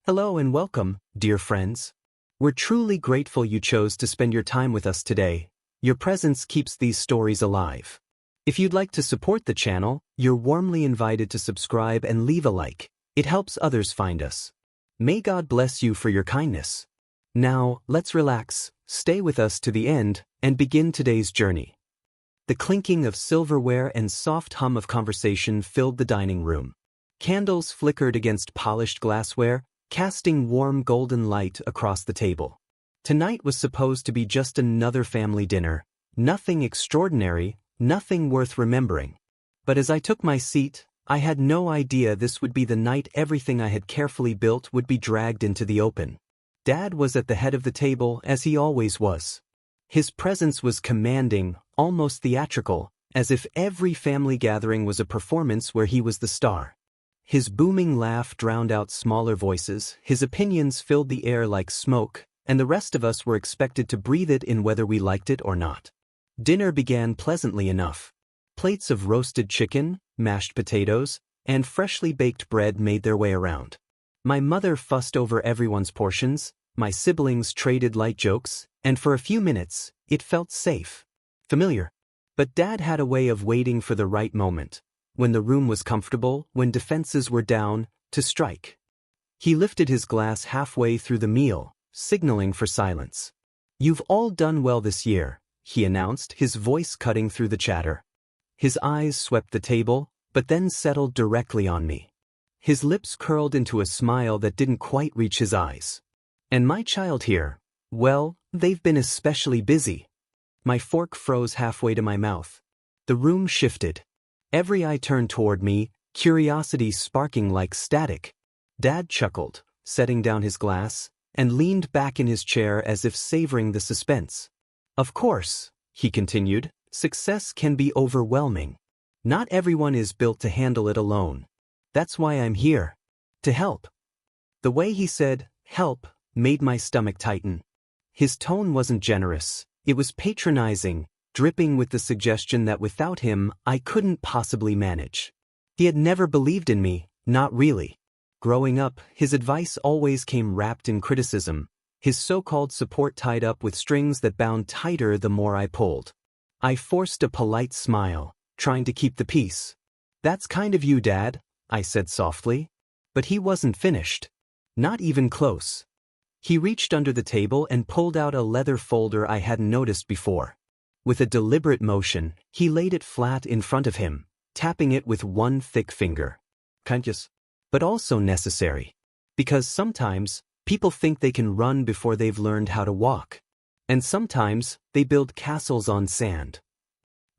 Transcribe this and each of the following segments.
Hello and welcome, dear friends. We're truly grateful you chose to spend your time with us today. Your presence keeps these stories alive. If you'd like to support the channel, you're warmly invited to subscribe and leave a like. It helps others find us. May God bless you for your kindness. Now, let's relax, stay with us to the end, and begin today's journey. The clinking of silverware and soft hum of conversation filled the dining room. Candles flickered against polished glassware, casting warm golden light across the table. Tonight was supposed to be just another family dinner, nothing extraordinary, nothing worth remembering. But as I took my seat, I had no idea this would be the night everything I had carefully built would be dragged into the open. Dad was at the head of the table, as he always was. His presence was commanding, almost theatrical, as if every family gathering was a performance where he was the star. His booming laugh drowned out smaller voices, his opinions filled the air like smoke, and the rest of us were expected to breathe it in whether we liked it or not. Dinner began pleasantly enough. Plates of roasted chicken, mashed potatoes, and freshly baked bread made their way around. My mother fussed over everyone's portions, my siblings traded light jokes, and for a few minutes, it felt safe. Familiar. But Dad had a way of waiting for the right moment. When the room was comfortable, when defenses were down, to strike. He lifted his glass halfway through the meal, signaling for silence. "You've all done well this year," he announced, his voice cutting through the chatter. His eyes swept the table, but then settled directly on me. His lips curled into a smile that didn't quite reach his eyes. "And my child here, well, they've been especially busy." My fork froze halfway to my mouth. The room shifted. Every eye turned toward me, curiosity sparking like static. Dad chuckled, setting down his glass, and leaned back in his chair as if savoring the suspense. "Of course," he continued, "success can be overwhelming. Not everyone is built to handle it alone. That's why I'm here. To help." The way he said, "help," made my stomach tighten. His tone wasn't generous, it was patronizing, dripping with the suggestion that without him, I couldn't possibly manage. He had never believed in me, not really. Growing up, his advice always came wrapped in criticism, his so-called support tied up with strings that bound tighter the more I pulled. I forced a polite smile, trying to keep the peace. "That's kind of you, Dad," I said softly. But he wasn't finished. Not even close. He reached under the table and pulled out a leather folder I hadn't noticed before. With a deliberate motion, he laid it flat in front of him, tapping it with one thick finger. Conscious, but also necessary. Because sometimes, people think they can run before they've learned how to walk. And sometimes, they build castles on sand.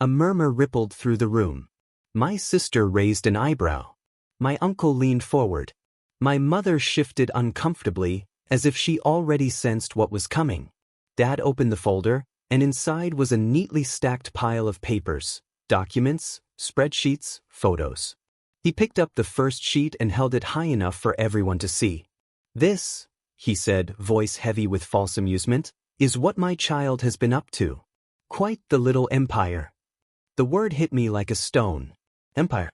A murmur rippled through the room. My sister raised an eyebrow. My uncle leaned forward. My mother shifted uncomfortably, as if she already sensed what was coming. Dad opened the folder, and inside was a neatly stacked pile of papers, documents, spreadsheets, photos. He picked up the first sheet and held it high enough for everyone to see. "This," he said, voice heavy with false amusement, "is what my child has been up to. Quite the little empire." The word hit me like a stone. Empire.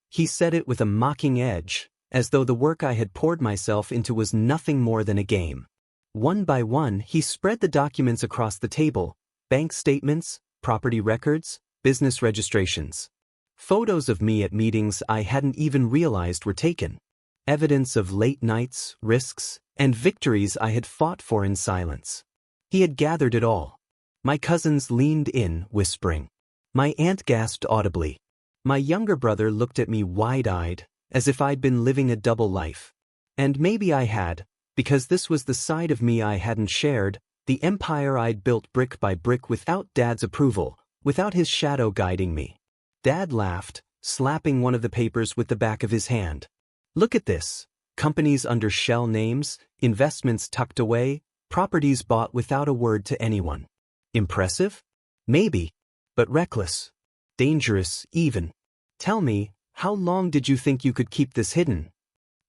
He said it with a mocking edge, as though the work I had poured myself into was nothing more than a game. One by one, he spread the documents across the table. Bank statements, property records, business registrations. Photos of me at meetings I hadn't even realized were taken. Evidence of late nights, risks, and victories I had fought for in silence. He had gathered it all. My cousins leaned in, whispering. My aunt gasped audibly. My younger brother looked at me wide-eyed, as if I'd been living a double life. And maybe I had, because this was the side of me I hadn't shared, the empire I'd built brick by brick without Dad's approval, without his shadow guiding me. Dad laughed, slapping one of the papers with the back of his hand. "Look at this. Companies under shell names, investments tucked away, properties bought without a word to anyone. Impressive? Maybe. But reckless. Dangerous, even. Tell me, how long did you think you could keep this hidden?"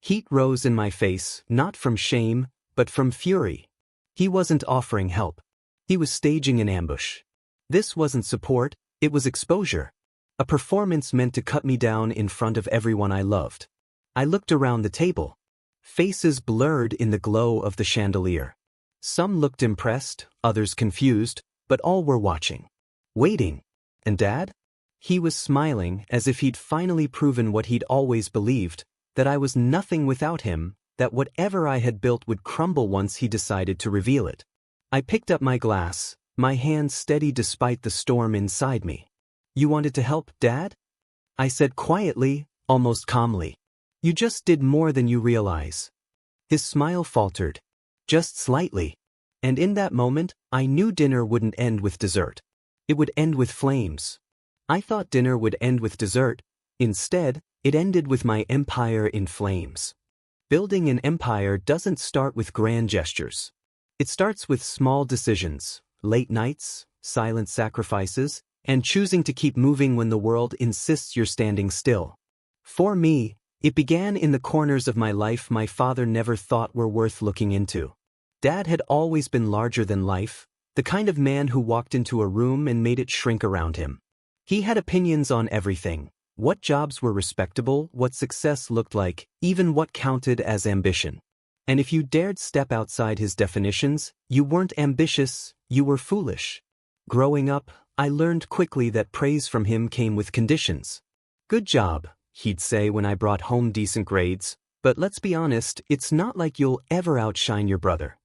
Heat rose in my face, not from shame, but from fury. He wasn't offering help. He was staging an ambush. This wasn't support, it was exposure. A performance meant to cut me down in front of everyone I loved. I looked around the table. Faces blurred in the glow of the chandelier. Some looked impressed, others confused, but all were watching. Waiting. And Dad? He was smiling as if he'd finally proven what he'd always believed, that I was nothing without him, that whatever I had built would crumble once he decided to reveal it. I picked up my glass, my hand steady despite the storm inside me. You wanted to help, Dad? I said quietly, almost calmly. You just did more than you realize. His smile faltered. Just slightly. And in that moment, I knew dinner wouldn't end with dessert. It would end with flames. I thought dinner would end with dessert. Instead, it ended with my empire in flames. Building an empire doesn't start with grand gestures. It starts with small decisions, late nights, silent sacrifices, and choosing to keep moving when the world insists you're standing still. For me, it began in the corners of my life my father never thought were worth looking into. Dad had always been larger than life, the kind of man who walked into a room and made it shrink around him. He had opinions on everything: what jobs were respectable, what success looked like, even what counted as ambition. And if you dared step outside his definitions, you weren't ambitious, you were foolish. Growing up, I learned quickly that praise from him came with conditions. Good job, he'd say when I brought home decent grades, but let's be honest, it's not like you'll ever outshine your brother.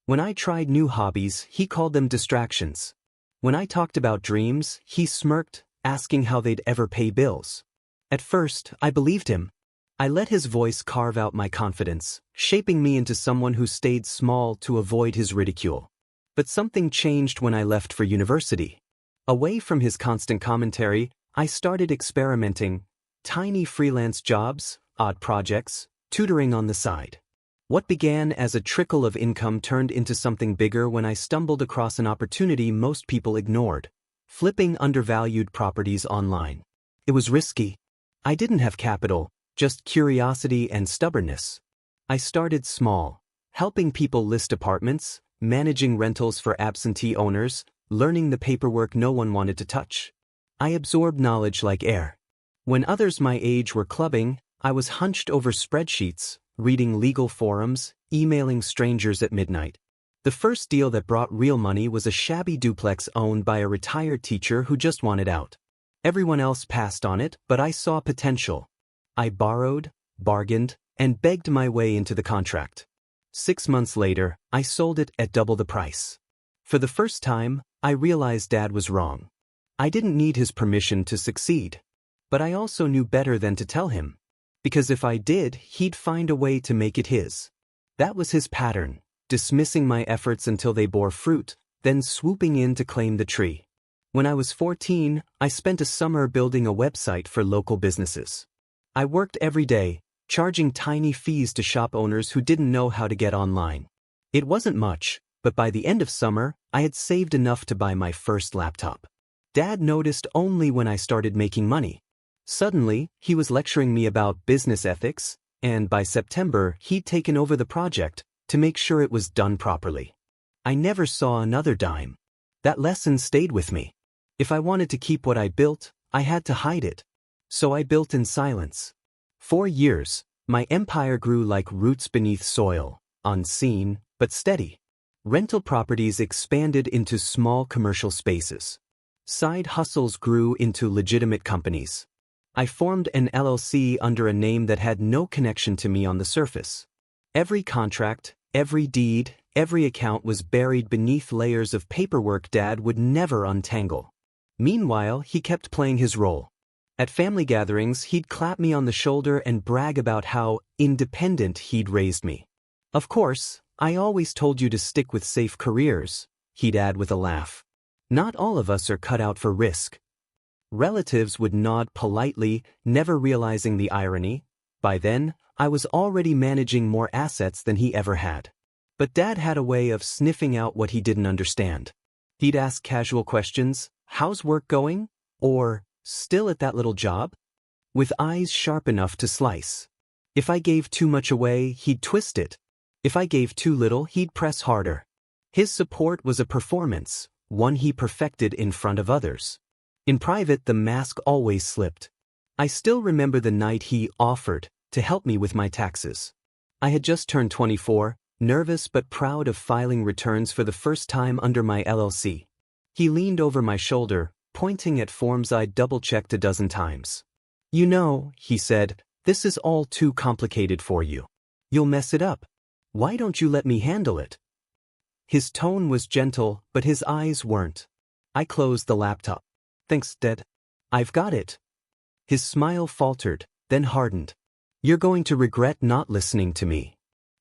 When I tried new hobbies, he called them distractions. When I talked about dreams, he smirked, asking how they'd ever pay bills. At first, I believed him. I let his voice carve out my confidence, shaping me into someone who stayed small to avoid his ridicule. But something changed when I left for university. Away from his constant commentary, I started experimenting. Tiny freelance jobs, odd projects, tutoring on the side. What began as a trickle of income turned into something bigger when I stumbled across an opportunity most people ignored: flipping undervalued properties online. It was risky. I didn't have capital, just curiosity and stubbornness. I started small, helping people list apartments, managing rentals for absentee owners, learning the paperwork no one wanted to touch. I absorbed knowledge like air. When others my age were clubbing, I was hunched over spreadsheets, reading legal forums, emailing strangers at midnight. The first deal that brought real money was a shabby duplex owned by a retired teacher who just wanted out. Everyone else passed on it, but I saw potential. I borrowed, bargained, and begged my way into the contract. 6 months later, I sold it at double the price. For the first time, I realized Dad was wrong. I didn't need his permission to succeed. But I also knew better than to tell him. Because if I did, he'd find a way to make it his. That was his pattern, dismissing my efforts until they bore fruit, then swooping in to claim the tree. When I was 14, I spent a summer building a website for local businesses. I worked every day, charging tiny fees to shop owners who didn't know how to get online. It wasn't much, but by the end of summer, I had saved enough to buy my first laptop. Dad noticed only when I started making money. Suddenly, he was lecturing me about business ethics, and by September, he'd taken over the project to make sure it was done properly. I never saw another dime. That lesson stayed with me. If I wanted to keep what I built, I had to hide it. So I built in silence. For years, my empire grew like roots beneath soil, unseen, but steady. Rental properties expanded into small commercial spaces. Side hustles grew into legitimate companies. I formed an LLC under a name that had no connection to me on the surface. Every contract, every deed, every account was buried beneath layers of paperwork Dad would never untangle. Meanwhile, he kept playing his role. At family gatherings, he'd clap me on the shoulder and brag about how independent he'd raised me. Of course, I always told you to stick with safe careers, he'd add with a laugh. Not all of us are cut out for risk. Relatives would nod politely, never realizing the irony. By then, I was already managing more assets than he ever had. But Dad had a way of sniffing out what he didn't understand. He'd ask casual questions: "How's work going?" Or, "Still at that little job?" With eyes sharp enough to slice. If I gave too much away, he'd twist it. If I gave too little, he'd press harder. His support was a performance, one he perfected in front of others. In private, the mask always slipped. I still remember the night he offered to help me with my taxes. I had just turned 24, nervous but proud of filing returns for the first time under my LLC. He leaned over my shoulder, pointing at forms I'd double-checked a dozen times. "You know," he said, "this is all too complicated for you. You'll mess it up. Why don't you let me handle it?" His tone was gentle, but his eyes weren't. I closed the laptop. "Thanks, Dad. I've got it." His smile faltered, then hardened. "You're going to regret not listening to me."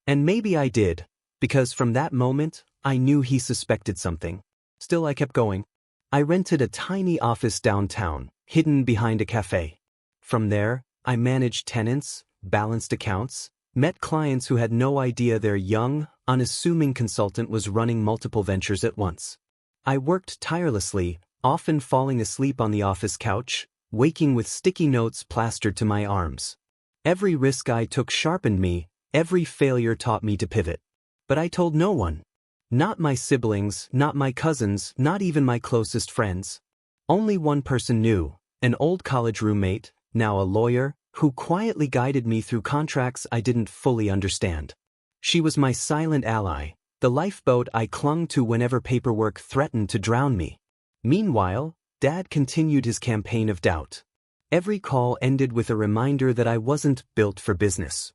And maybe I did, because from that moment, I knew he suspected something. Still, I kept going. I rented a tiny office downtown, hidden behind a cafe. From there, I managed tenants, balanced accounts, met clients who had no idea their young, unassuming consultant was running multiple ventures at once. I worked tirelessly, often falling asleep on the office couch, waking with sticky notes plastered to my arms. Every risk I took sharpened me, every failure taught me to pivot. But I told no one. Not my siblings, not my cousins, not even my closest friends. Only one person knew, an old college roommate, now a lawyer, who quietly guided me through contracts I didn't fully understand. She was my silent ally, the lifeboat I clung to whenever paperwork threatened to drown me. Meanwhile, Dad continued his campaign of doubt. Every call ended with a reminder that I wasn't built for business.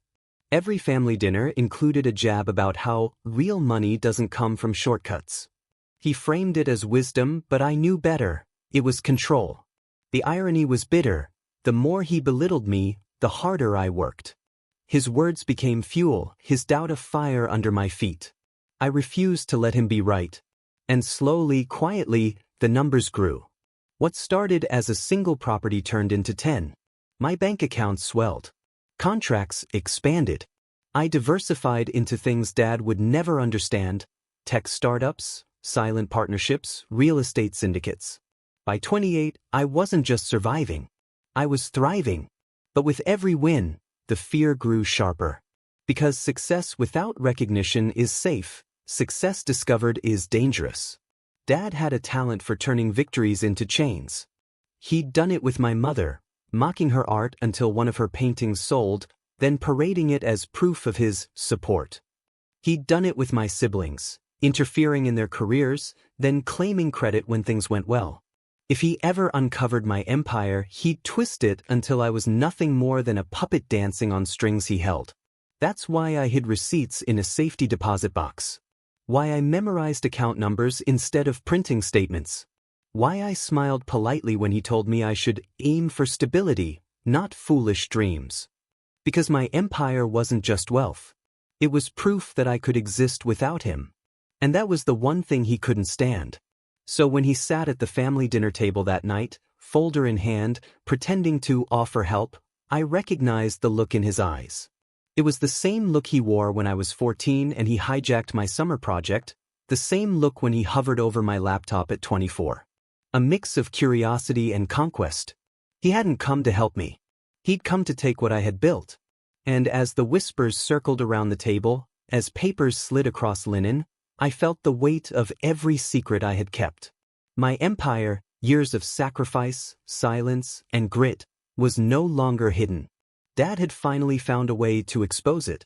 Every family dinner included a jab about how real money doesn't come from shortcuts. He framed it as wisdom, but I knew better. It was control. The irony was bitter. The more he belittled me, the harder I worked. His words became fuel, his doubt a fire under my feet. I refused to let him be right. And slowly, quietly, the numbers grew. What started as a single property turned into 10. My bank account swelled. Contracts expanded. I diversified into things Dad would never understand: tech startups, silent partnerships, real estate syndicates. By 28, I wasn't just surviving. I was thriving. But with every win, the fear grew sharper. Because success without recognition is safe, success discovered is dangerous. Dad had a talent for turning victories into chains. He'd done it with my mother, mocking her art until one of her paintings sold, then parading it as proof of his support. He'd done it with my siblings, interfering in their careers, then claiming credit when things went well. If he ever uncovered my empire, he'd twist it until I was nothing more than a puppet dancing on strings he held. That's why I hid receipts in a safety deposit box. Why I memorized account numbers instead of printing statements. Why I smiled politely when he told me I should aim for stability, not foolish dreams. Because my empire wasn't just wealth. It was proof that I could exist without him. And that was the one thing he couldn't stand. So when he sat at the family dinner table that night, folder in hand, pretending to offer help, I recognized the look in his eyes. It was the same look he wore when I was 14 and he hijacked my summer project, the same look when he hovered over my laptop at 24. A mix of curiosity and conquest. He hadn't come to help me. He'd come to take what I had built. And as the whispers circled around the table, as papers slid across linen, I felt the weight of every secret I had kept. My empire, years of sacrifice, silence, and grit, was no longer hidden. Dad had finally found a way to expose it.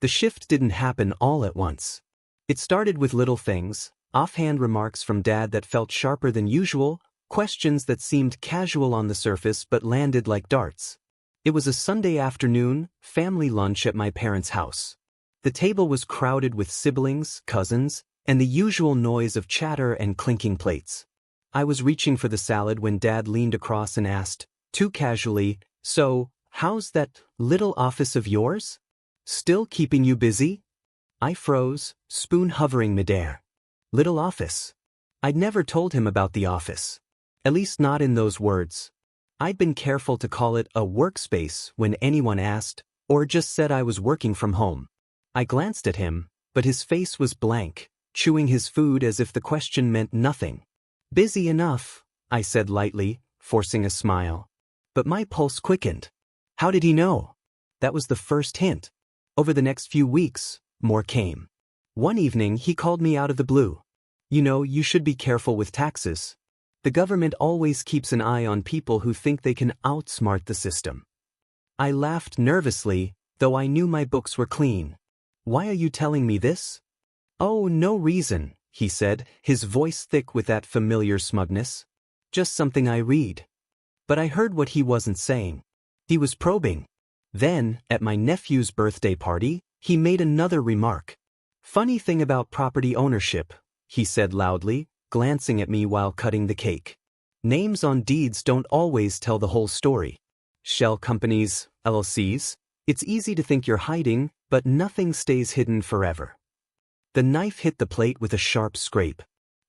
The shift didn't happen all at once. It started with little things, offhand remarks from Dad that felt sharper than usual, questions that seemed casual on the surface but landed like darts. It was a Sunday afternoon, family lunch at my parents' house. The table was crowded with siblings, cousins, and the usual noise of chatter and clinking plates. I was reaching for the salad when Dad leaned across and asked, too casually, "So, how's that little office of yours? Still keeping you busy?" I froze, spoon hovering midair. Little office. I'd never told him about the office. At least not in those words. I'd been careful to call it a workspace when anyone asked, or just said I was working from home. I glanced at him, but his face was blank, chewing his food as if the question meant nothing. "Busy enough," I said lightly, forcing a smile. But my pulse quickened. How did he know? That was the first hint. Over the next few weeks, more came. One evening, he called me out of the blue. "You know, you should be careful with taxes. The government always keeps an eye on people who think they can outsmart the system." I laughed nervously, though I knew my books were clean. Why are you telling me this? Oh, no reason, he said, his voice thick with that familiar smugness. Just something I read. But I heard what he wasn't saying. He was probing. Then, at my nephew's birthday party, he made another remark. Funny thing about property ownership, he said loudly, glancing at me while cutting the cake. Names on deeds don't always tell the whole story. Shell companies, LLCs, it's easy to think you're hiding, but nothing stays hidden forever. The knife hit the plate with a sharp scrape.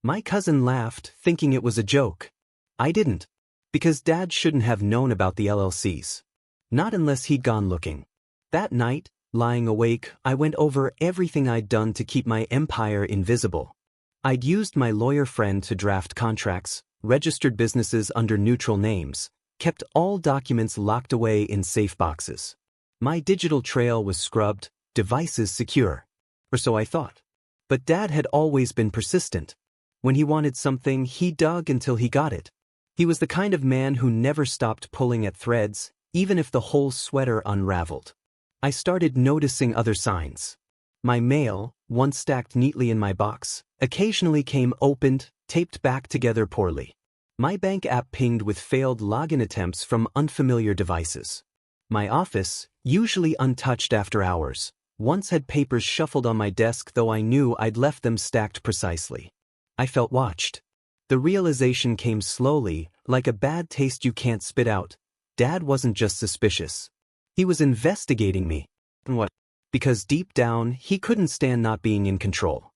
My cousin laughed, thinking it was a joke. I didn't. Because Dad shouldn't have known about the LLCs. Not unless he'd gone looking. That night, lying awake, I went over everything I'd done to keep my empire invisible. I'd used my lawyer friend to draft contracts, registered businesses under neutral names, kept all documents locked away in safe boxes. My digital trail was scrubbed, devices secure. Or so I thought. But Dad had always been persistent. When he wanted something, he dug until he got it. He was the kind of man who never stopped pulling at threads, even if the whole sweater unraveled. I started noticing other signs. My mail, once stacked neatly in my box, occasionally came opened, taped back together poorly. My bank app pinged with failed login attempts from unfamiliar devices. My office, usually untouched after hours, once had papers shuffled on my desk, though I knew I'd left them stacked precisely. I felt watched. The realization came slowly, like a bad taste you can't spit out. Dad wasn't just suspicious. He was investigating me. And what? Because deep down, he couldn't stand not being in control.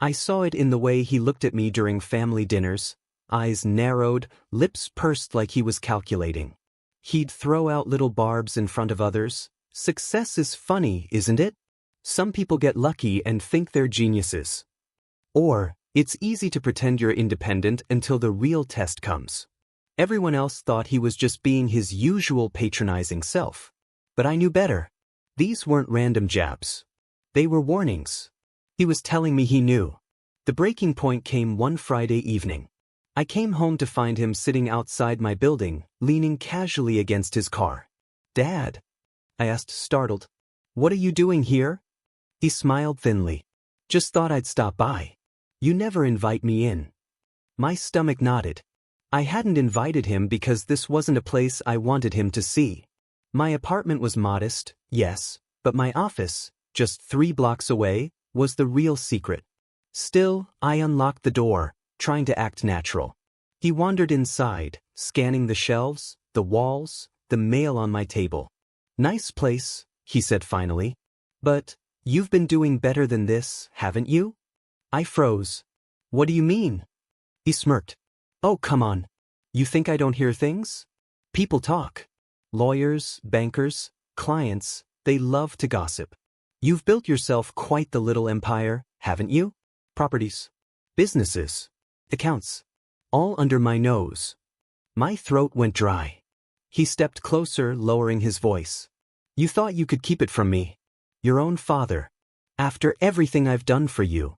I saw it in the way he looked at me during family dinners, eyes narrowed, lips pursed like he was calculating. He'd throw out little barbs in front of others. Success is funny, isn't it? Some people get lucky and think they're geniuses. Or, it's easy to pretend you're independent until the real test comes. Everyone else thought he was just being his usual patronizing self. But I knew better. These weren't random jabs. They were warnings. He was telling me he knew. The breaking point came one Friday evening. I came home to find him sitting outside my building, leaning casually against his car. "Dad?" I asked, startled. "What are you doing here?" He smiled thinly. "Just thought I'd stop by. You never invite me in." My stomach nodded. I hadn't invited him because this wasn't a place I wanted him to see. My apartment was modest, yes, but my office, just 3 blocks away, was the real secret. Still, I unlocked the door, trying to act natural. He wandered inside, scanning the shelves, the walls, the mail on my table. "Nice place," he said finally. "But you've been doing better than this, haven't you?" I froze. "What do you mean?" He smirked. "Oh, come on. You think I don't hear things? People talk. Lawyers, bankers, clients, they love to gossip. You've built yourself quite the little empire, haven't you? Properties, businesses, accounts, all under my nose." My throat went dry. He stepped closer, lowering his voice. "You thought you could keep it from me? Your own father. After everything I've done for you."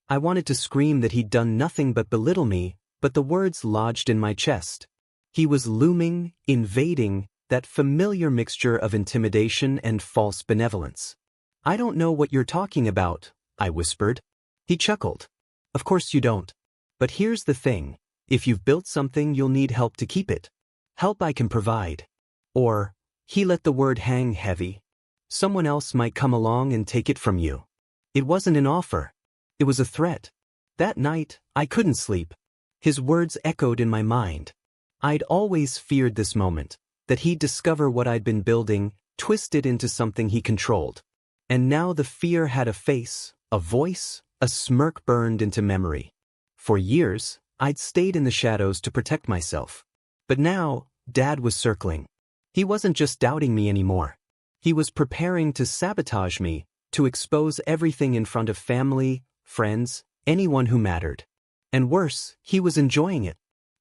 I wanted to scream that he'd done nothing but belittle me, but the words lodged in my chest. He was looming, invading, that familiar mixture of intimidation and false benevolence. "I don't know what you're talking about," I whispered. He chuckled. "Of course you don't. But here's the thing. If you've built something, you'll need help to keep it. Help I can provide. Or," he let the word hang heavy, "someone else might come along and take it from you." It wasn't an offer. It was a threat. That night, I couldn't sleep. His words echoed in my mind. I'd always feared this moment, that he'd discover what I'd been building, twist it into something he controlled. And now the fear had a face, a voice, a smirk burned into memory. For years, I'd stayed in the shadows to protect myself. But now, Dad was circling. He wasn't just doubting me anymore. He was preparing to sabotage me, to expose everything in front of family, friends, anyone who mattered. And worse, he was enjoying it.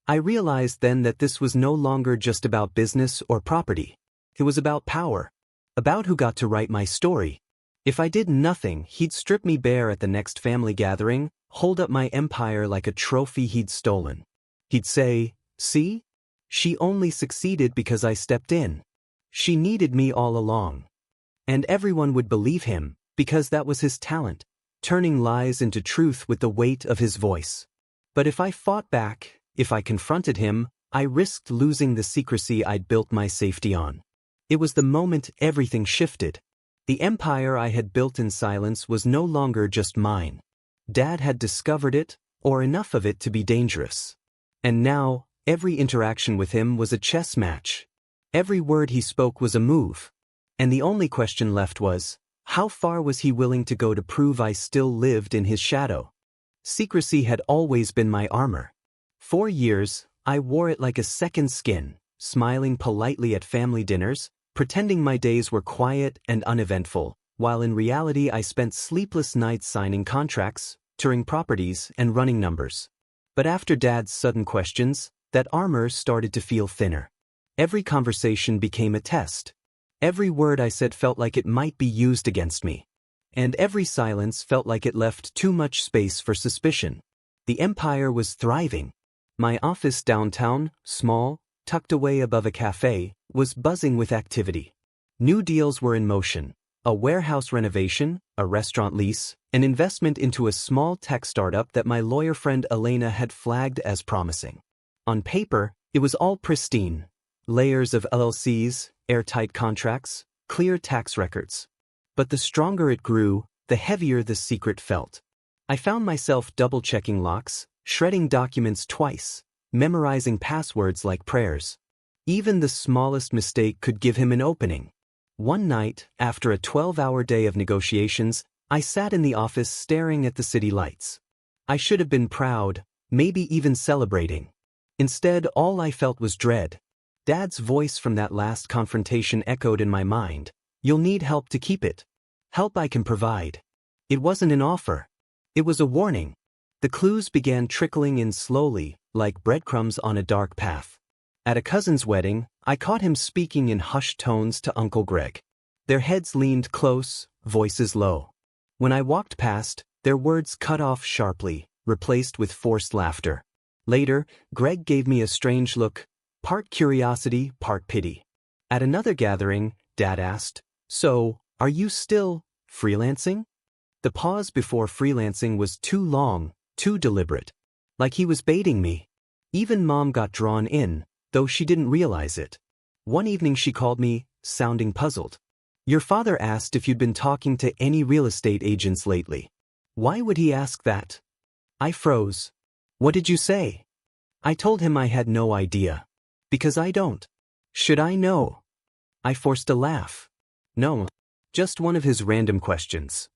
I realized then that this was no longer just about business or property. It was about power. About who got to write my story. If I did nothing, he'd strip me bare at the next family gathering, hold up my empire like a trophy he'd stolen. He'd say, "See? She only succeeded because I stepped in. She needed me all along." And everyone would believe him, because that was his talent, turning lies into truth with the weight of his voice. But if I fought back, if I confronted him, I risked losing the secrecy I'd built my safety on. It was the moment everything shifted. The empire I had built in silence was no longer just mine. Dad had discovered it, or enough of it to be dangerous. And now, every interaction with him was a chess match. Every word he spoke was a move. And the only question left was, how far was he willing to go to prove I still lived in his shadow? Secrecy had always been my armor. For years, I wore it like a second skin, smiling politely at family dinners, pretending my days were quiet and uneventful, while in reality I spent sleepless nights signing contracts, touring properties, and running numbers. But after Dad's sudden questions, that armor started to feel thinner. Every conversation became a test. Every word I said felt like it might be used against me. And every silence felt like it left too much space for suspicion. The empire was thriving. My office downtown, small, tucked away above a cafe, was buzzing with activity. New deals were in motion. A warehouse renovation, a restaurant lease, an investment into a small tech startup that my lawyer friend Elena had flagged as promising. On paper, it was all pristine. Layers of LLCs, airtight contracts, clear tax records. But the stronger it grew, the heavier the secret felt. I found myself double-checking locks, shredding documents twice, memorizing passwords like prayers. Even the smallest mistake could give him an opening. One night, after a 12-hour day of negotiations, I sat in the office staring at the city lights. I should have been proud, maybe even celebrating. Instead, all I felt was dread. Dad's voice from that last confrontation echoed in my mind. You'll need help to keep it. Help I can provide. It wasn't an offer. It was a warning. The clues began trickling in slowly, like breadcrumbs on a dark path. At a cousin's wedding, I caught him speaking in hushed tones to Uncle Greg. Their heads leaned close, voices low. When I walked past, their words cut off sharply, replaced with forced laughter. Later, Greg gave me a strange look, part curiosity, part pity. At another gathering, Dad asked, "So, are you still freelancing?" The pause before freelancing was too long, too deliberate. Like he was baiting me. Even Mom got drawn in, though she didn't realize it. One evening she called me, sounding puzzled. "Your father asked if you'd been talking to any real estate agents lately." Why would he ask that? I froze. "What did you say?" I told him I had no idea. Because I don't. Should I know? I forced a laugh. No. Just one of his random questions.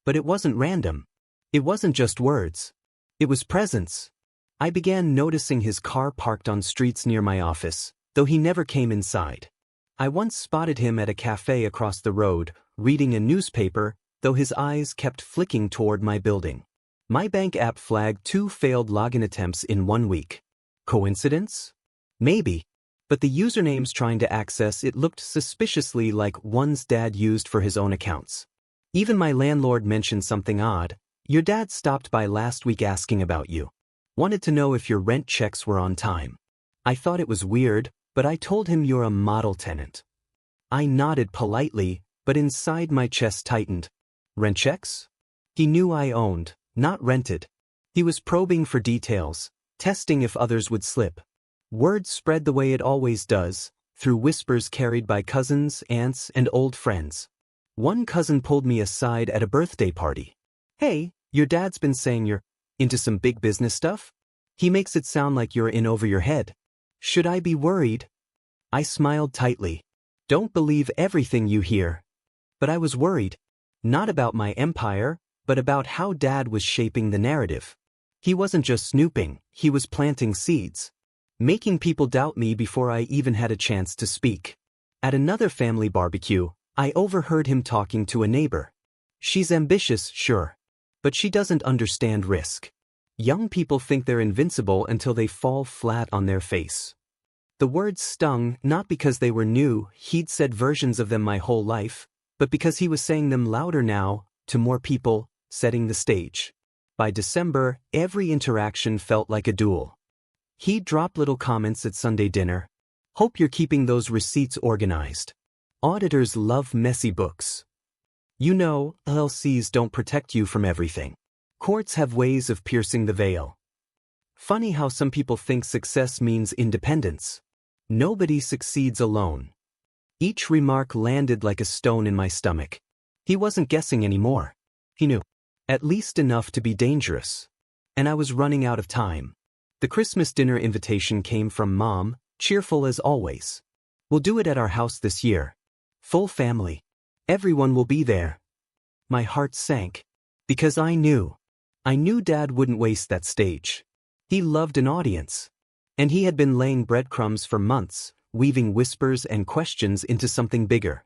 But it wasn't random. It wasn't just words. It was presence. I began noticing his car parked on streets near my office, though he never came inside. I once spotted him at a cafe across the road, reading a newspaper, though his eyes kept flicking toward my building. My bank app flagged 2 failed login attempts in 1 week. Coincidence? Maybe. But the usernames trying to access it looked suspiciously like ones Dad used for his own accounts. Even my landlord mentioned something odd. "Your dad stopped by last week asking about you. Wanted to know if your rent checks were on time." I thought it was weird, but I told him you're a model tenant. I nodded politely, but inside my chest tightened. Rent checks? He knew I owned, not rented. He was probing for details, testing if others would slip. Word spread the way it always does, through whispers carried by cousins, aunts, and old friends. One cousin pulled me aside at a birthday party. "Hey, your dad's been saying you're into some big business stuff? He makes it sound like you're in over your head. Should I be worried?" I smiled tightly. Don't believe everything you hear. But I was worried. Not about my empire, but about how Dad was shaping the narrative. He wasn't just snooping, he was planting seeds. Making people doubt me before I even had a chance to speak. At another family barbecue, I overheard him talking to a neighbor. "She's ambitious, sure. But she doesn't understand risk. Young people think they're invincible until they fall flat on their face." The words stung not because they were new, he'd said versions of them my whole life, but because he was saying them louder now, to more people, setting the stage. By December, every interaction felt like a duel. He'd drop little comments at Sunday dinner. "Hope you're keeping those receipts organized." Auditors love messy books. You know, LLCs don't protect you from everything. Courts have ways of piercing the veil. Funny how some people think success means independence. Nobody succeeds alone. Each remark landed like a stone in my stomach. He wasn't guessing anymore. He knew. At least enough to be dangerous. And I was running out of time. The Christmas dinner invitation came from Mom, cheerful as always. We'll do it at our house this year. Full family. Everyone will be there. My heart sank. Because I knew Dad wouldn't waste that stage. He loved an audience. And he had been laying breadcrumbs for months, weaving whispers and questions into something bigger.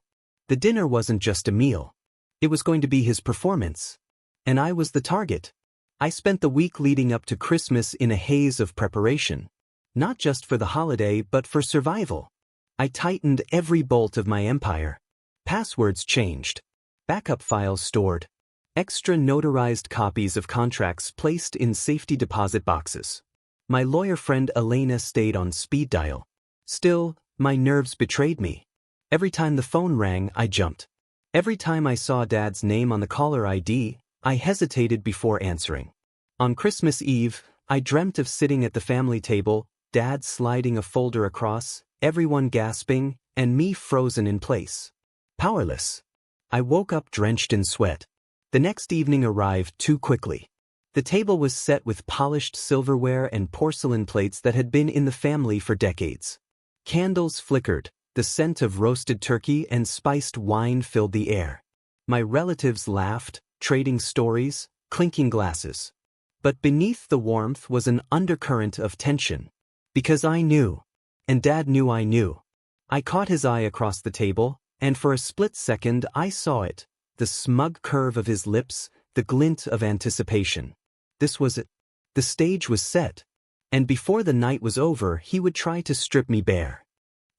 The dinner wasn't just a meal. It was going to be his performance. And I was the target. I spent the week leading up to Christmas in a haze of preparation. Not just for the holiday but for survival. I tightened every bolt of my empire. Passwords changed. Backup files stored. Extra notarized copies of contracts placed in safety deposit boxes. My lawyer friend Elena stayed on speed dial. Still, my nerves betrayed me. Every time the phone rang, I jumped. Every time I saw Dad's name on the caller ID, I hesitated before answering. On Christmas Eve, I dreamt of sitting at the family table, Dad sliding a folder across, everyone gasping, and me frozen in place. Powerless. I woke up drenched in sweat. The next evening arrived too quickly. The table was set with polished silverware and porcelain plates that had been in the family for decades. Candles flickered, the scent of roasted turkey and spiced wine filled the air. My relatives laughed, trading stories, clinking glasses. But beneath the warmth was an undercurrent of tension. Because I knew. And Dad knew I knew. I caught his eye across the table, and for a split second I saw it. The smug curve of his lips, the glint of anticipation. This was it. The stage was set. And before the night was over, he would try to strip me bare.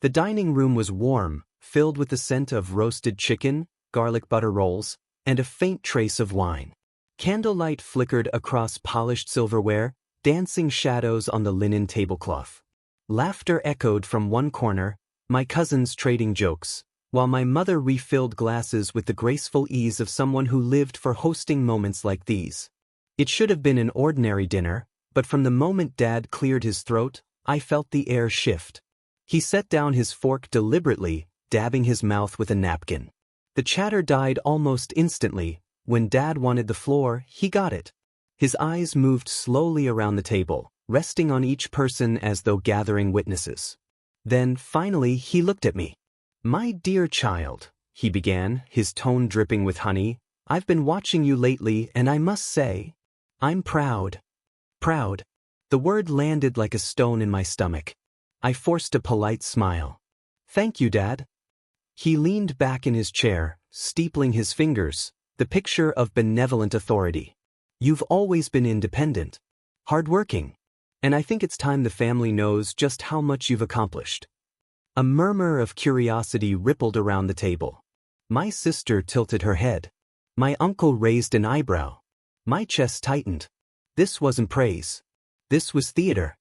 The dining room was warm, filled with the scent of roasted chicken, garlic butter rolls, and a faint trace of wine. Candlelight flickered across polished silverware, dancing shadows on the linen tablecloth. Laughter echoed from one corner, my cousins trading jokes, while my mother refilled glasses with the graceful ease of someone who lived for hosting moments like these. It should have been an ordinary dinner, but from the moment Dad cleared his throat, I felt the air shift. He set down his fork deliberately, dabbing his mouth with a napkin. The chatter died almost instantly. When Dad wanted the floor, he got it. His eyes moved slowly around the table, resting on each person as though gathering witnesses. Then, finally, he looked at me. "My dear child," he began, his tone dripping with honey, "I've been watching you lately and I must say, I'm proud." Proud. The word landed like a stone in my stomach. I forced a polite smile. "Thank you, Dad." He leaned back in his chair, steepling his fingers, the picture of benevolent authority. "You've always been independent. Hardworking. And I think it's time the family knows just how much you've accomplished." A murmur of curiosity rippled around the table. My sister tilted her head. My uncle raised an eyebrow. My chest tightened. This wasn't praise. This was theater.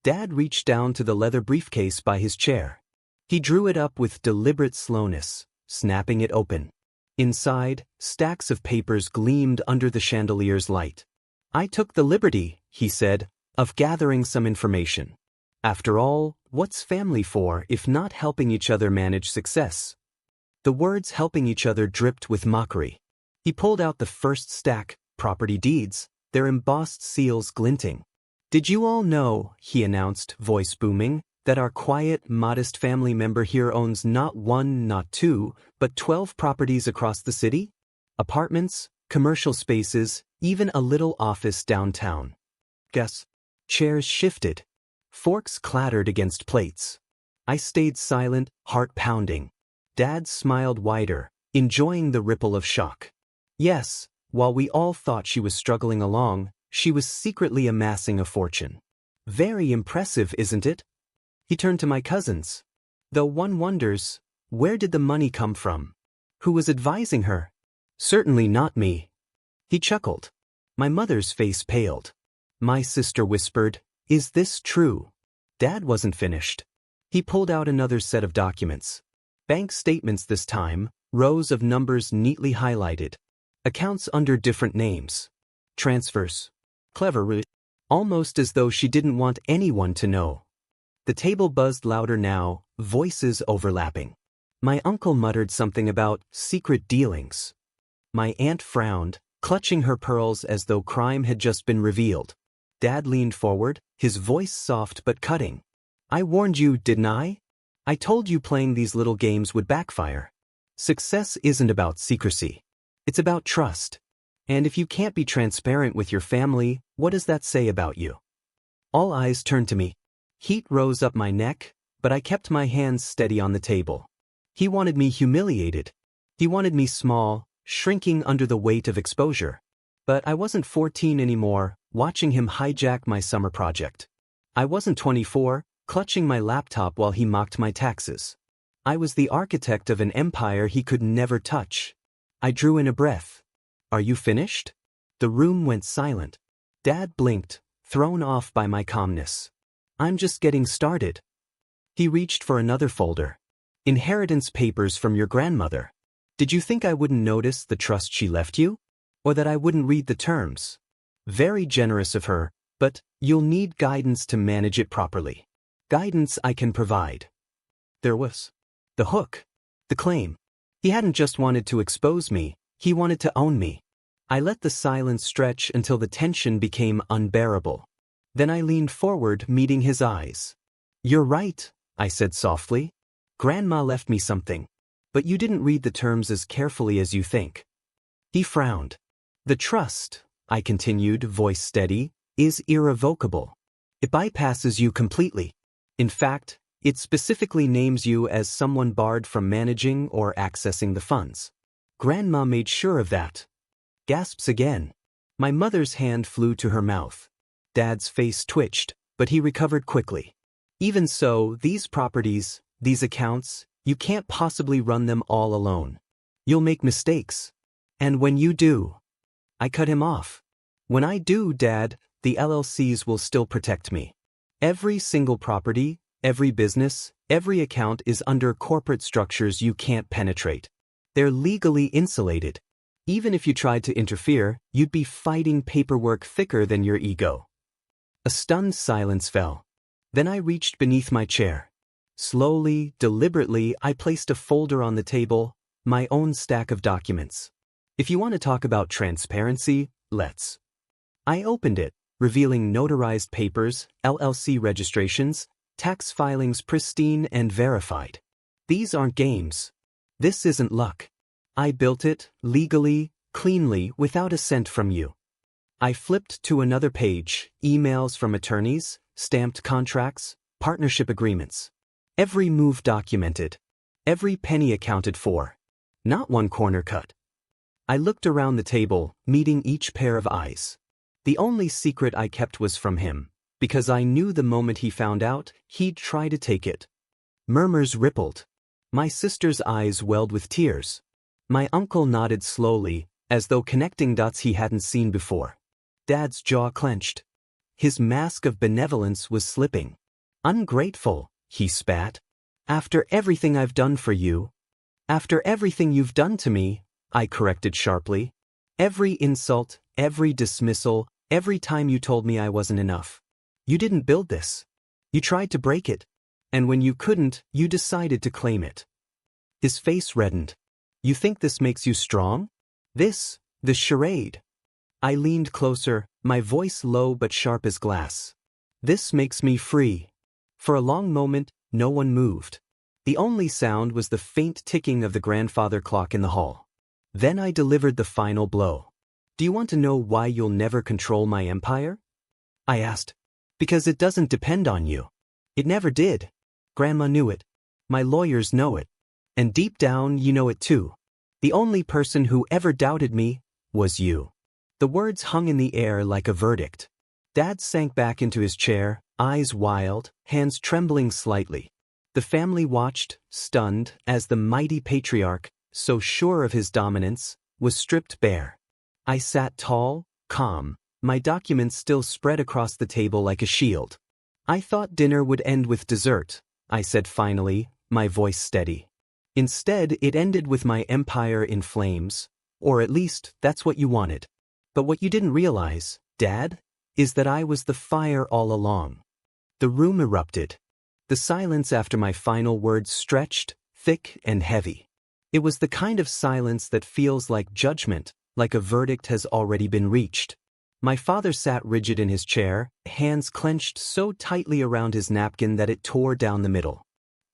Dad reached down to the leather briefcase by his chair. He drew it up with deliberate slowness, snapping it open. Inside, stacks of papers gleamed under the chandelier's light. "I took the liberty," he said, "of gathering some information. After all, what's family for if not helping each other manage success?" The words helping each other dripped with mockery. He pulled out the first stack, property deeds, their embossed seals glinting. "Did you all know," he announced, voice booming, "that our quiet, modest family member here owns not one, not two, but 12 properties across the city? Apartments, commercial spaces, even a little office downtown." Guess. Chairs shifted. Forks clattered against plates. I stayed silent, heart pounding. Dad smiled wider, enjoying the ripple of shock. Yes, while we all thought she was struggling along, she was secretly amassing a fortune. Very impressive, isn't it? He turned to my cousins. Though one wonders, where did the money come from? Who was advising her? Certainly not me. He chuckled. My mother's face paled. My sister whispered, "Is this true?" Dad wasn't finished. He pulled out another set of documents. Bank statements this time, rows of numbers neatly highlighted. Accounts under different names. Transfers. Clever. Almost as though she didn't want anyone to know. The table buzzed louder now, voices overlapping. My uncle muttered something about secret dealings. My aunt frowned, clutching her pearls as though crime had just been revealed. Dad leaned forward, his voice soft but cutting. I warned you, didn't I? I told you playing these little games would backfire. Success isn't about secrecy. It's about trust. And if you can't be transparent with your family, what does that say about you? All eyes turned to me. Heat rose up my neck, but I kept my hands steady on the table. He wanted me humiliated. He wanted me small, shrinking under the weight of exposure. But I wasn't 14 anymore, watching him hijack my summer project. I wasn't 24, clutching my laptop while he mocked my taxes. I was the architect of an empire he could never touch. I drew in a breath. Are you finished? The room went silent. Dad blinked, thrown off by my calmness. I'm just getting started. He reached for another folder. Inheritance papers from your grandmother. Did you think I wouldn't notice the trust she left you? Or that I wouldn't read the terms? Very generous of her, but you'll need guidance to manage it properly. Guidance I can provide. There was the hook, the claim. He hadn't just wanted to expose me, he wanted to own me. I let the silence stretch until the tension became unbearable. Then I leaned forward, meeting his eyes. You're right, I said softly. Grandma left me something. But you didn't read the terms as carefully as you think. He frowned. The trust, I continued, voice steady, is irrevocable. It bypasses you completely. In fact, it specifically names you as someone barred from managing or accessing the funds. Grandma made sure of that. Gasps again. My mother's hand flew to her mouth. Dad's face twitched, but he recovered quickly. Even so, these properties, these accounts, you can't possibly run them all alone. You'll make mistakes. And when you do, I cut him off. When I do, Dad, the LLCs will still protect me. Every single property, every business, every account is under corporate structures you can't penetrate. They're legally insulated. Even if you tried to interfere, you'd be fighting paperwork thicker than your ego. A stunned silence fell. Then I reached beneath my chair. Slowly, deliberately, I placed a folder on the table, my own stack of documents. If you want to talk about transparency, let's. I opened it, revealing notarized papers, LLC registrations, tax filings pristine and verified. These aren't games. This isn't luck. I built it, legally, cleanly, without a cent from you. I flipped to another page, emails from attorneys, stamped contracts, partnership agreements. Every move documented. Every penny accounted for. Not one corner cut. I looked around the table, meeting each pair of eyes. The only secret I kept was from him, because I knew the moment he found out, he'd try to take it. Murmurs rippled. My sister's eyes welled with tears. My uncle nodded slowly, as though connecting dots he hadn't seen before. Dad's jaw clenched. His mask of benevolence was slipping. Ungrateful, he spat. After everything I've done for you. After everything you've done to me, I corrected sharply. Every insult, every dismissal, every time you told me I wasn't enough. You didn't build this. You tried to break it. And when you couldn't, you decided to claim it. His face reddened. You think this makes you strong? This charade. I leaned closer, my voice low but sharp as glass. This makes me free. For a long moment, no one moved. The only sound was the faint ticking of the grandfather clock in the hall. Then I delivered the final blow. Do you want to know why you'll never control my empire? I asked. Because it doesn't depend on you. It never did. Grandma knew it. My lawyers know it. And deep down, you know it too. The only person who ever doubted me was you. The words hung in the air like a verdict. Dad sank back into his chair, eyes wild, hands trembling slightly. The family watched, stunned, as the mighty patriarch, so sure of his dominance, was stripped bare. I sat tall, calm, my documents still spread across the table like a shield. I thought dinner would end with dessert, I said finally, my voice steady. Instead, it ended with my empire in flames, or at least that's what you wanted. But what you didn't realize, Dad, is that I was the fire all along. The room erupted. The silence after my final words stretched, thick and heavy. It was the kind of silence that feels like judgment, like a verdict has already been reached. My father sat rigid in his chair, hands clenched so tightly around his napkin that it tore down the middle.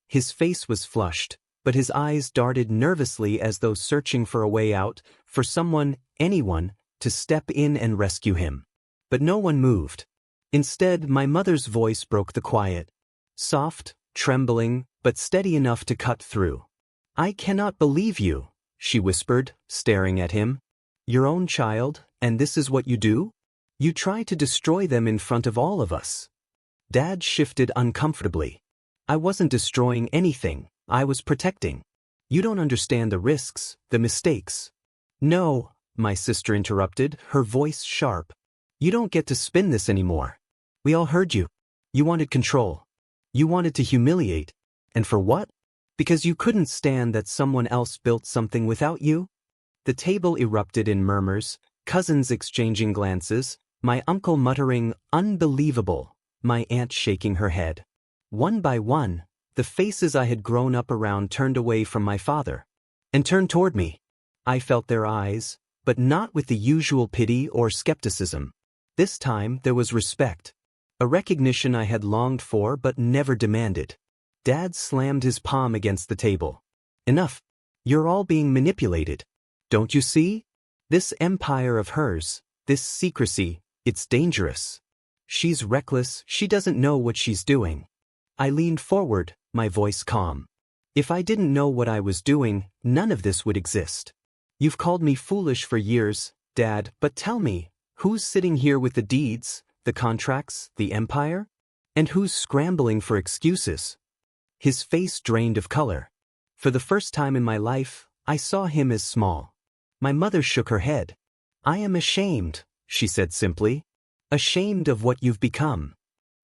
His face was flushed, but his eyes darted nervously as though searching for a way out, for someone, anyone, to step in and rescue him. But no one moved. Instead, my mother's voice broke the quiet. Soft, trembling, but steady enough to cut through. "I cannot believe you," she whispered, staring at him. "Your own child, and this is what you do? You try to destroy them in front of all of us." Dad shifted uncomfortably. "I wasn't destroying anything, I was protecting. You don't understand the risks, the mistakes." "No," my sister interrupted, her voice sharp. "You don't get to spin this anymore. We all heard you. You wanted control. You wanted to humiliate. And for what? Because you couldn't stand that someone else built something without you?" The table erupted in murmurs, cousins exchanging glances, my uncle muttering, "Unbelievable," my aunt shaking her head. One by one, the faces I had grown up around turned away from my father and turned toward me. I felt their eyes, but not with the usual pity or skepticism. This time there was respect, a recognition I had longed for but never demanded. Dad slammed his palm against the table. "Enough. You're all being manipulated. Don't you see? This empire of hers, this secrecy, it's dangerous. She's reckless, she doesn't know what she's doing." I leaned forward, my voice calm. "If I didn't know what I was doing, none of this would exist. You've called me foolish for years, Dad, but tell me, who's sitting here with the deeds, the contracts, the empire? And who's scrambling for excuses?" His face drained of color. For the first time in my life, I saw him as small. My mother shook her head. "I am ashamed," she said simply. "Ashamed of what you've become."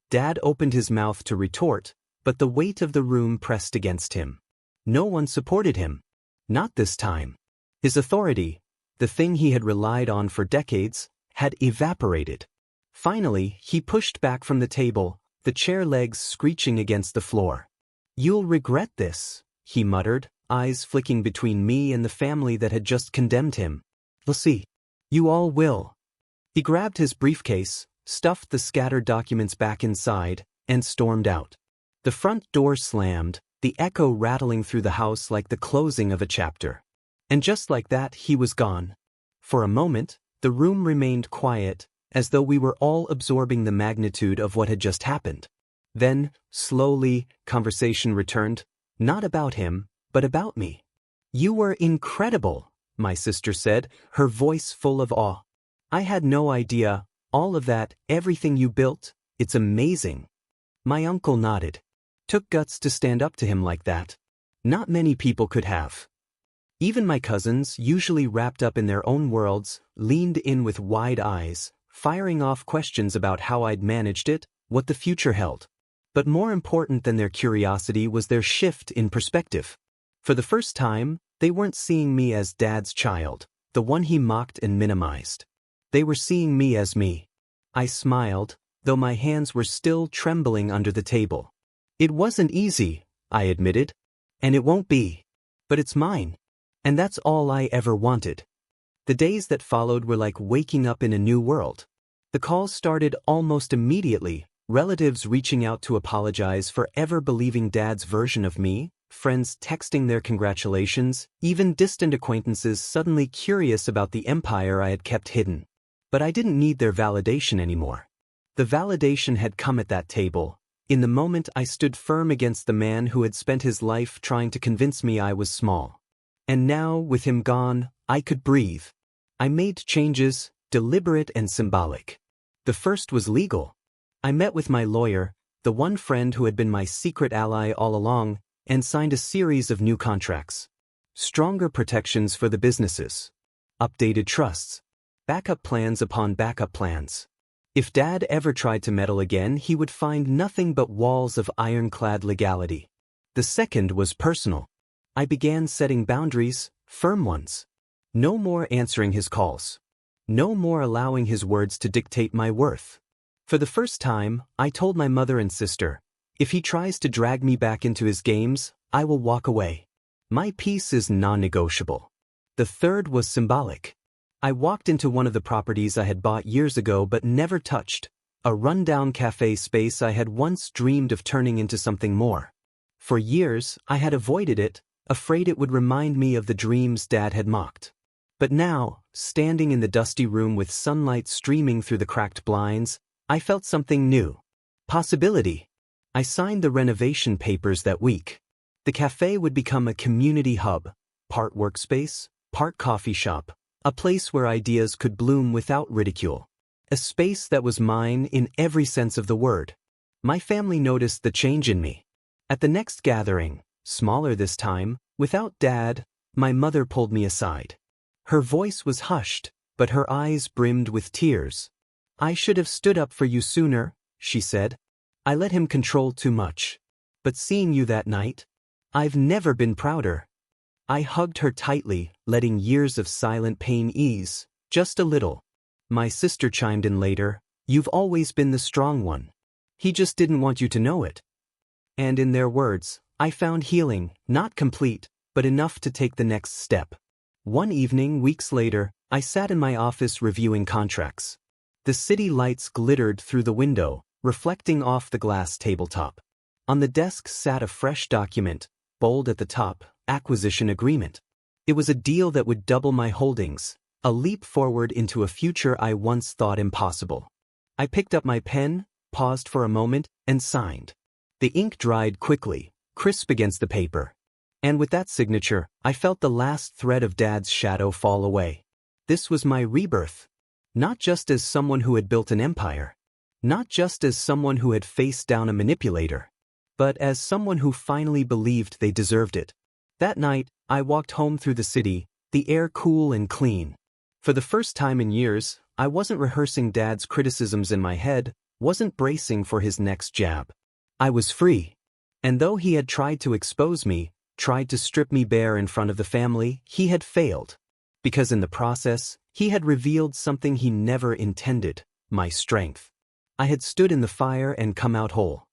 Dad opened his mouth to retort, but the weight of the room pressed against him. No one supported him. Not this time. His authority, the thing he had relied on for decades, had evaporated. Finally, he pushed back from the table, the chair legs screeching against the floor. "You'll regret this," he muttered, eyes flicking between me and the family that had just condemned him. "We'll see. You all will." He grabbed his briefcase, stuffed the scattered documents back inside, and stormed out. The front door slammed, the echo rattling through the house like the closing of a chapter. And just like that, he was gone. For a moment, the room remained quiet, as though we were all absorbing the magnitude of what had just happened. Then, slowly, conversation returned, not about him, but about me. "You were incredible," my sister said, her voice full of awe. "I had no idea, all of that, everything you built, it's amazing." My uncle nodded. Took guts to stand up to him like that. Not many people could have. Even my cousins, usually wrapped up in their own worlds, leaned in with wide eyes, firing off questions about how I'd managed it, what the future held. But more important than their curiosity was their shift in perspective. For the first time, they weren't seeing me as Dad's child, the one he mocked and minimized. They were seeing me as me. I smiled, though my hands were still trembling under the table. "It wasn't easy," I admitted. "And it won't be. But it's mine. And that's all I ever wanted." The days that followed were like waking up in a new world. The calls started almost immediately, relatives reaching out to apologize for ever believing Dad's version of me, friends texting their congratulations, even distant acquaintances suddenly curious about the empire I had kept hidden. But I didn't need their validation anymore. The validation had come at that table, in the moment I stood firm against the man who had spent his life trying to convince me I was small. And now, with him gone, I could breathe. I made changes, deliberate and symbolic. The first was legal. I met with my lawyer, the one friend who had been my secret ally all along, and signed a series of new contracts. Stronger protections for the businesses. Updated trusts. Backup plans upon backup plans. If Dad ever tried to meddle again, he would find nothing but walls of ironclad legality. The second was personal. I began setting boundaries, firm ones. No more answering his calls. No more allowing his words to dictate my worth. For the first time, I told my mother and sister, if he tries to drag me back into his games, I will walk away. My peace is non-negotiable. The third was symbolic. I walked into one of the properties I had bought years ago but never touched, a rundown cafe space I had once dreamed of turning into something more. For years, I had avoided it, afraid it would remind me of the dreams Dad had mocked. But now, standing in the dusty room with sunlight streaming through the cracked blinds, I felt something new. Possibility. I signed the renovation papers that week. The cafe would become a community hub, part workspace, part coffee shop, a place where ideas could bloom without ridicule. A space that was mine in every sense of the word. My family noticed the change in me. At the next gathering, smaller this time, without Dad, my mother pulled me aside. Her voice was hushed, but her eyes brimmed with tears. I should have stood up for you sooner, she said. I let him control too much. But seeing you that night, I've never been prouder. I hugged her tightly, letting years of silent pain ease, just a little. My sister chimed in later, you've always been the strong one. He just didn't want you to know it. And in their words, I found healing, not complete, but enough to take the next step. One evening, weeks later, I sat in my office reviewing contracts. The city lights glittered through the window, reflecting off the glass tabletop. On the desk sat a fresh document, bold at the top, acquisition agreement. It was a deal that would double my holdings, a leap forward into a future I once thought impossible. I picked up my pen, paused for a moment, and signed. The ink dried quickly, crisp against the paper. And with that signature, I felt the last thread of Dad's shadow fall away. This was my rebirth. Not just as someone who had built an empire. Not just as someone who had faced down a manipulator. But as someone who finally believed they deserved it. That night, I walked home through the city, the air cool and clean. For the first time in years, I wasn't rehearsing Dad's criticisms in my head, wasn't bracing for his next jab. I was free. And though he had tried to expose me, tried to strip me bare in front of the family, he had failed. Because in the process, he had revealed something he never intended, my strength. I had stood in the fire and come out whole.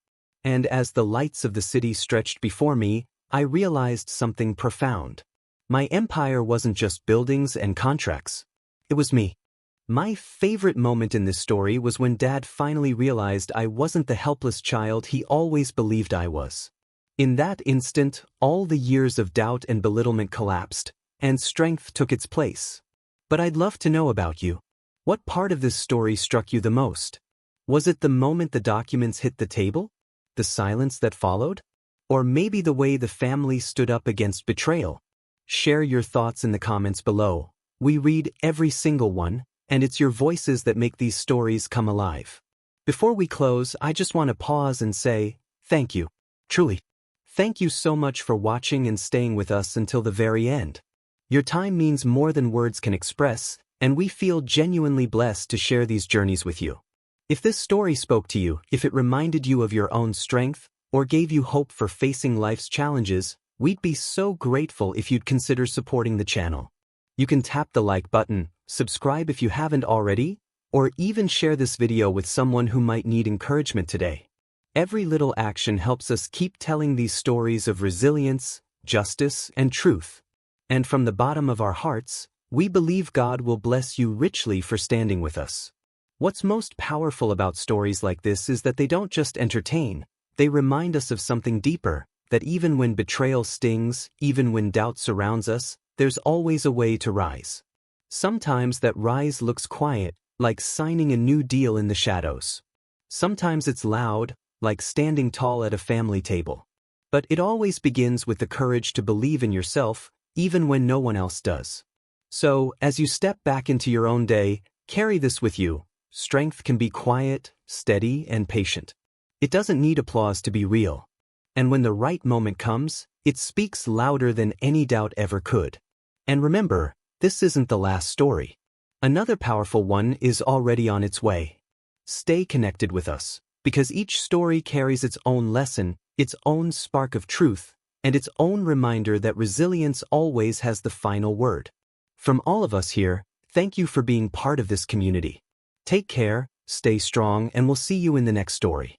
And as the lights of the city stretched before me, I realized something profound. My empire wasn't just buildings and contracts. It was me. My favorite moment in this story was when Dad finally realized I wasn't the helpless child he always believed I was. In that instant, all the years of doubt and belittlement collapsed, and strength took its place. But I'd love to know about you. What part of this story struck you the most? Was it the moment the documents hit the table? The silence that followed? Or maybe the way the family stood up against betrayal? Share your thoughts in the comments below. We read every single one, and it's your voices that make these stories come alive. Before we close, I just want to pause and say, thank you. Truly. Thank you so much for watching and staying with us until the very end. Your time means more than words can express, and we feel genuinely blessed to share these journeys with you. If this story spoke to you, if it reminded you of your own strength, or gave you hope for facing life's challenges, we'd be so grateful if you'd consider supporting the channel. You can tap the like button, subscribe if you haven't already, or even share this video with someone who might need encouragement today. Every little action helps us keep telling these stories of resilience, justice, and truth. And from the bottom of our hearts, we believe God will bless you richly for standing with us. What's most powerful about stories like this is that they don't just entertain, they remind us of something deeper, that even when betrayal stings, even when doubt surrounds us, there's always a way to rise. Sometimes that rise looks quiet, like signing a new deal in the shadows. Sometimes it's loud, like standing tall at a family table. But it always begins with the courage to believe in yourself, even when no one else does. So, as you step back into your own day, carry this with you. Strength can be quiet, steady, and patient. It doesn't need applause to be real. And when the right moment comes, it speaks louder than any doubt ever could. And remember, this isn't the last story. Another powerful one is already on its way. Stay connected with us, because each story carries its own lesson, its own spark of truth, and its own reminder that resilience always has the final word. From all of us here, thank you for being part of this community. Take care, stay strong, and we'll see you in the next story.